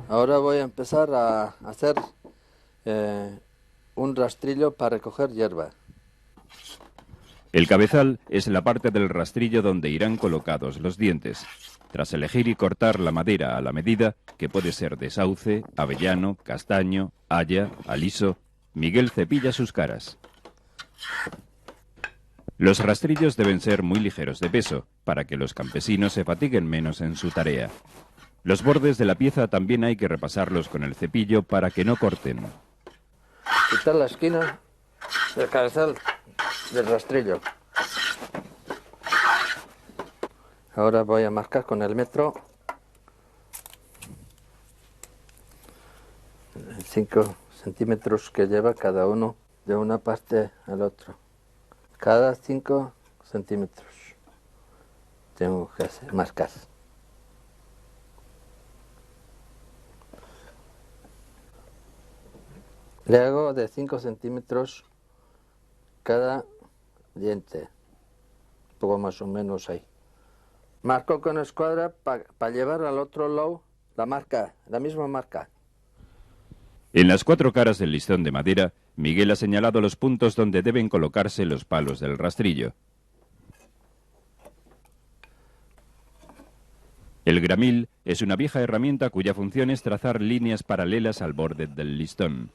Ahora voy a empezar a hacer un rastrillo para recoger hierba. El cabezal es la parte del rastrillo donde irán colocados los dientes. Tras elegir y cortar la madera a la medida, que puede ser de sauce, avellano, castaño, haya, aliso, Miguel cepilla sus caras. Los rastrillos deben ser muy ligeros de peso, para que los campesinos se fatiguen menos en su tarea. Los bordes de la pieza también hay que repasarlos con el cepillo para que no corten. Quitar la esquina del cabezal del rastrillo. Ahora voy a marcar con el metro 5 centímetros que lleva cada uno de una parte al otro. Cada 5 centímetros tengo que marcar. Le hago de 5 centímetros cada diente, un poco más o menos ahí. Marco con escuadra para llevar al otro lado la marca, la misma marca. En las 4 caras del listón de madera, Miguel ha señalado los puntos donde deben colocarse los palos del rastrillo. El gramil es una vieja herramienta cuya función es trazar líneas paralelas al borde del listón.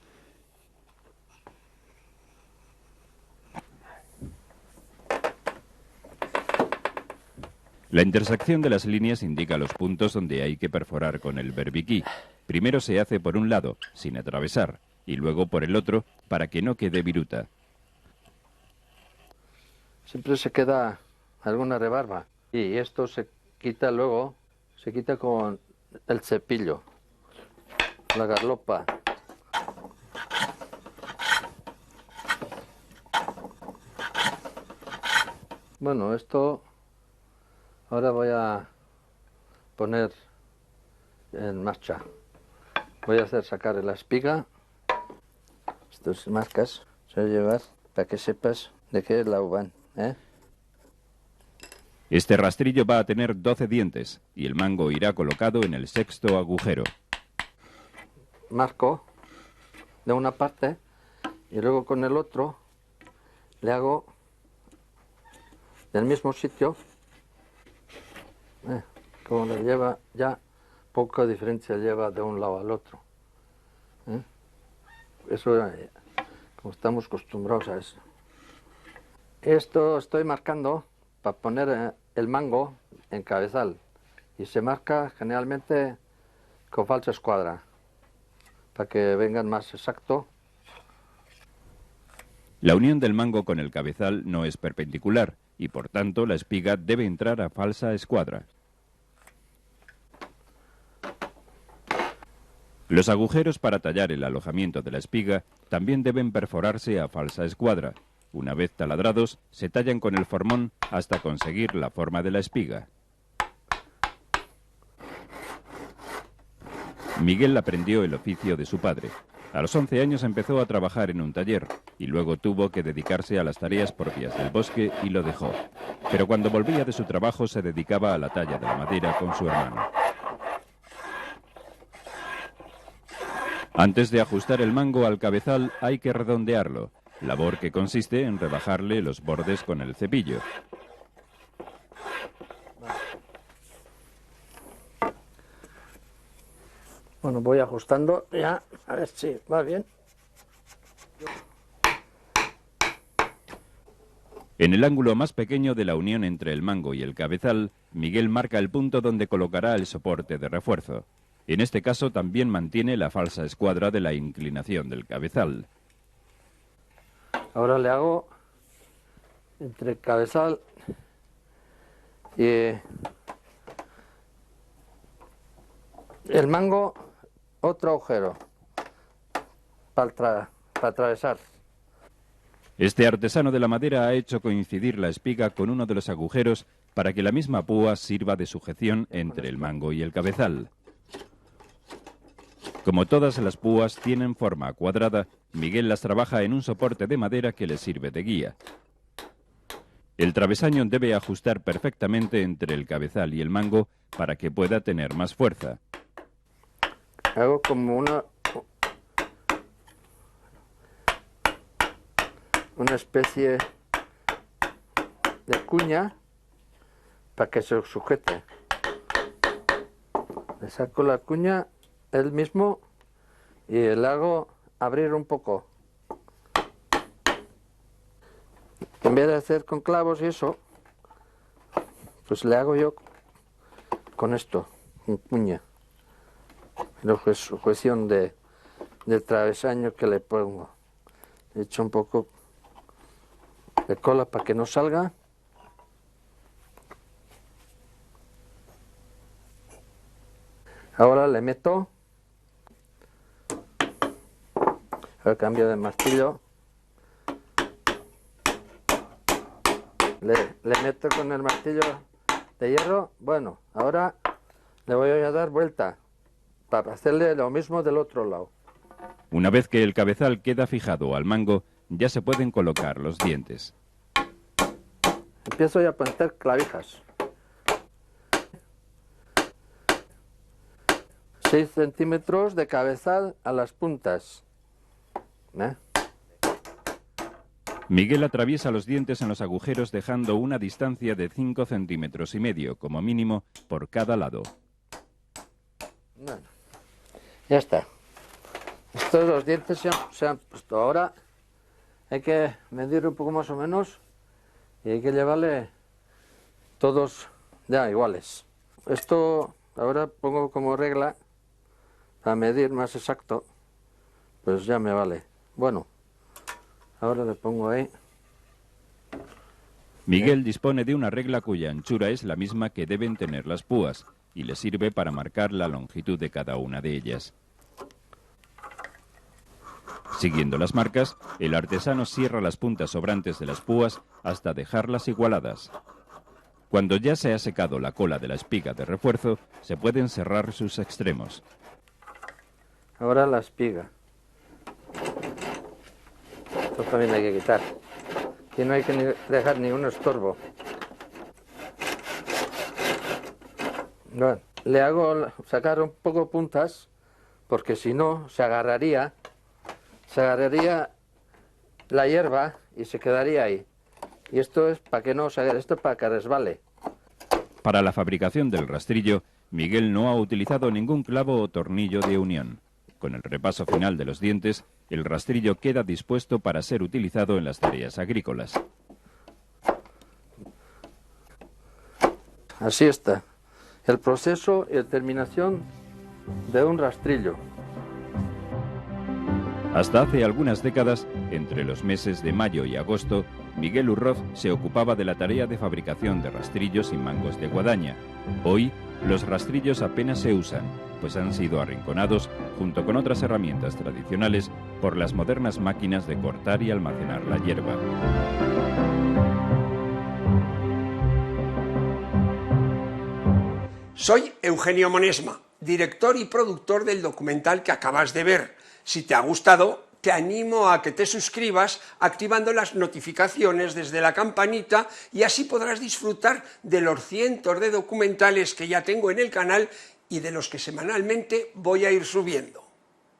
La intersección de las líneas indica los puntos donde hay que perforar con el berbiquí. Primero se hace por un lado, sin atravesar, y luego por el otro, para que no quede viruta. Siempre se queda alguna rebarba. Y esto se quita luego, se quita con el cepillo, la garlopa. Bueno, esto ahora voy a poner en marcha. Voy a hacer sacar la espiga. Estas marcas se voy a llevar para que sepas de qué lado van, ¿eh? Este rastrillo va a tener 12 dientes y el mango irá colocado en el 6º agujero. Marco de una parte y luego con el otro le hago del mismo sitio, como le lleva ya poca diferencia lleva de un lado al otro. Eso, como estamos acostumbrados a eso. Esto estoy marcando para poner el mango en cabezal y se marca generalmente con falsa escuadra para que vengan más exacto. La unión del mango con el cabezal no es perpendicular y por tanto la espiga debe entrar a falsa escuadra. Los agujeros para tallar el alojamiento de la espiga también deben perforarse a falsa escuadra. Una vez taladrados, se tallan con el formón hasta conseguir la forma de la espiga. Miguel aprendió el oficio de su padre. A los 11 años empezó a trabajar en un taller y luego tuvo que dedicarse a las tareas propias del bosque y lo dejó. Pero cuando volvía de su trabajo se dedicaba a la talla de la madera con su hermano. Antes de ajustar el mango al cabezal hay que redondearlo, labor que consiste en rebajarle los bordes con el cepillo. Bueno, voy ajustando ya, a ver si va bien. En el ángulo más pequeño de la unión entre el mango y el cabezal, Miguel marca el punto donde colocará el soporte de refuerzo. En este caso también mantiene la falsa escuadra de la inclinación del cabezal. Ahora le hago entre el cabezal y el mango otro agujero para atravesar. Este artesano de la madera ha hecho coincidir la espiga con uno de los agujeros para que la misma púa sirva de sujeción entre el mango y el cabezal. Como todas las púas tienen forma cuadrada, Miguel las trabaja en un soporte de madera que le sirve de guía. El travesaño debe ajustar perfectamente entre el cabezal y el mango para que pueda tener más fuerza. hago como una especie de cuña para que se sujete. Le saco la cuña él mismo y le hago abrir un poco. En vez de hacer con clavos y eso, pues le hago yo con esto, con cuña. La sujeción del travesaño que le pongo. Le echo un poco de cola para que no salga. Ahora le meto. Ahora cambio de martillo. Le meto con el martillo de hierro. Bueno, ahora le voy a dar vuelta para hacerle lo mismo del otro lado. Una vez que el cabezal queda fijado al mango, ya se pueden colocar los dientes. Empiezo ya a poner clavijas. 6 centímetros de cabezal a las puntas. Miguel atraviesa los dientes en los agujeros dejando una distancia de 5,5 centímetros como mínimo por cada lado. Bueno, ya está. Estos los dientes se han puesto. Ahora hay que medir un poco más o menos y hay que llevarle todos ya iguales. Esto ahora pongo como regla para medir más exacto, pues ya me vale. Bueno, ahora le pongo ahí. Miguel dispone de una regla cuya anchura es la misma que deben tener las púas y le sirve para marcar la longitud de cada una de ellas. Siguiendo las marcas, el artesano cierra las puntas sobrantes de las púas hasta dejarlas igualadas. Cuando ya se ha secado la cola de la espiga de refuerzo, se pueden cerrar sus extremos. Ahora la espiga. Esto también hay que quitar. Aquí no hay que dejar ni un estorbo. Bueno, le hago sacar un poco puntas, porque si no se agarraría la hierba y se quedaría ahí. Y esto es para que no se agarre, esto es para que resbale. Para la fabricación del rastrillo, Miguel no ha utilizado ningún clavo o tornillo de unión. Con el repaso final de los dientes, el rastrillo queda dispuesto para ser utilizado en las tareas agrícolas. Así está. El proceso y la terminación de un rastrillo. Hasta hace algunas décadas, entre los meses de mayo y agosto, Miguel Urroz se ocupaba de la tarea de fabricación de rastrillos y mangos de guadaña. Hoy, los rastrillos apenas se usan, pues han sido arrinconados, junto con otras herramientas tradicionales, por las modernas máquinas de cortar y almacenar la hierba. Soy Eugenio Monesma, director y productor del documental que acabas de ver. Si te ha gustado, te animo a que te suscribas activando las notificaciones desde la campanita y así podrás disfrutar de los cientos de documentales que ya tengo en el canal y de los que semanalmente voy a ir subiendo.